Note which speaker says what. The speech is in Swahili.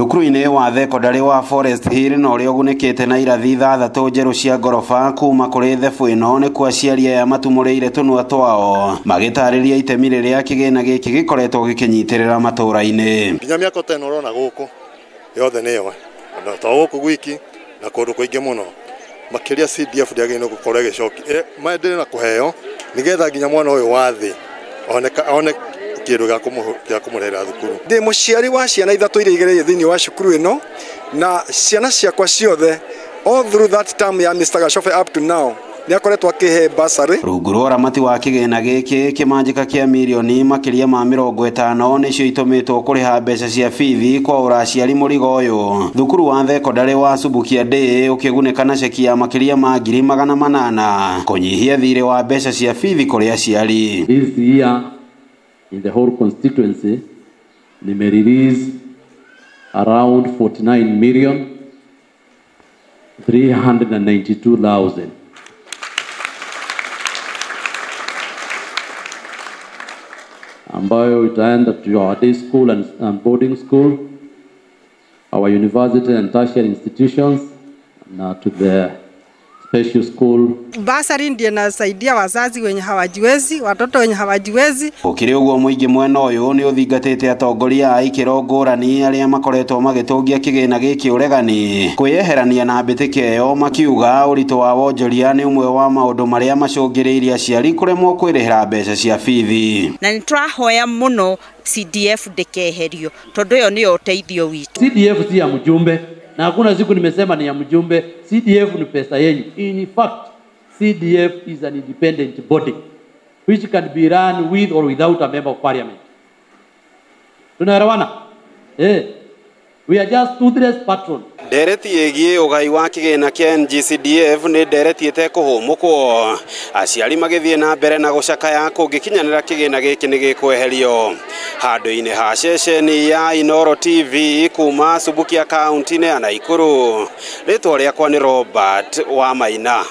Speaker 1: Thukuru-inĩ wa thekondarĩ wa Forest Hill no rĩo gunĩkĩte na irathi 6 njerũ cia ngorofa kuma kũrĩ thebu ĩno nĩkuo aciari aya matumũrĩire tũnua twao magĩtarĩria itemi rĩrĩa kĩgĩna gĩkĩ gĩkoretwo gĩkĩnyitĩrĩra matũũra-inĩ.
Speaker 2: Nginya mĩako ta ĩno ũrona gũkũ yothe nĩyo ta gũkũ gwiki na kũndũ kũingĩ mũno makĩria CDF ndĩagĩrĩirwo gũkorwo ĩgĩcokia maendeleo na kũheo nĩgetha nginya mwana ũyũ wa thĩ one kĩndũ gĩa kũmũrehera thukuru.
Speaker 3: Ndĩ mũciari wa ciana 3 iria igereire thĩinĩ wa cukuru ĩno na ciana ciakwa ciothe all through that term ya Mr. Gachofe up to now nĩ akoretwo akĩhe bursary.
Speaker 1: Rungu rwa ũramati wa kĩgĩna gĩkĩ kĩmanjĩka kĩa mirioni makĩria ma 50 nĩcio itũmĩtwo kũrĩha mbeca cia bithi kwa ũraciari mũrigo ũyũ. Thukuru wa thekondarĩ wa Subukia Day ũkĩgunĩka na ceki ya makĩria ma 800,000 kũnyihia thirĩ wa mbeca cia bithi kũrĩ aciari.
Speaker 4: This year in the whole constituency release around 49,392,000 ambayo itaenda to our day school and boarding school, our university and tertiary institutions, na to the special school.
Speaker 5: Basari ndiye nasaidia wazazi wenye hawajiwezi, watoto wenye hawajiwezi.
Speaker 1: Ukiri uguo muingi mwena uyu ni uthingatite atongoria a ikiro ngurani aria makoretwo magĩtũngia kĩgĩna gĩkĩ ũregani kwĩyeherania na mbĩtĩka ĩyo makiuga ũritũ wa wonjoria nĩ ũmwe wa maũndũ marĩa macũngĩrĩirie aciari kũremwo kwĩrĩhĩra mbeca cia bithi.
Speaker 6: Na nĩtũrahoya mũno CDF ndĩkeherio tondũ ĩyo nĩyo ũteithio witũ.
Speaker 4: CDF si ya mjumbe na hakuna siku nimesema ni ya mjumbe. CDF ni pesa yenyu. In fact, CDF is an independent body which can be run with or without a member of parliament. Tunaelewana? We are just toothless patrons.
Speaker 1: Ndereti ĩgiĩ ũgai wa kĩgĩna kĩa NGCDF nĩ ndereti ĩtekũhũmũkwo. Aciari magĩthiĩ na mbere na gũcakaya kũngĩkinyanĩra kĩgĩna gĩkĩ nĩ gĩkweherio. Handũ-inĩ ha ceceni ya Inooro TV kuma Subukia kaunti-inĩ ya Naikuru. Rĩtwa rĩakwa nĩ Robert Wamaina.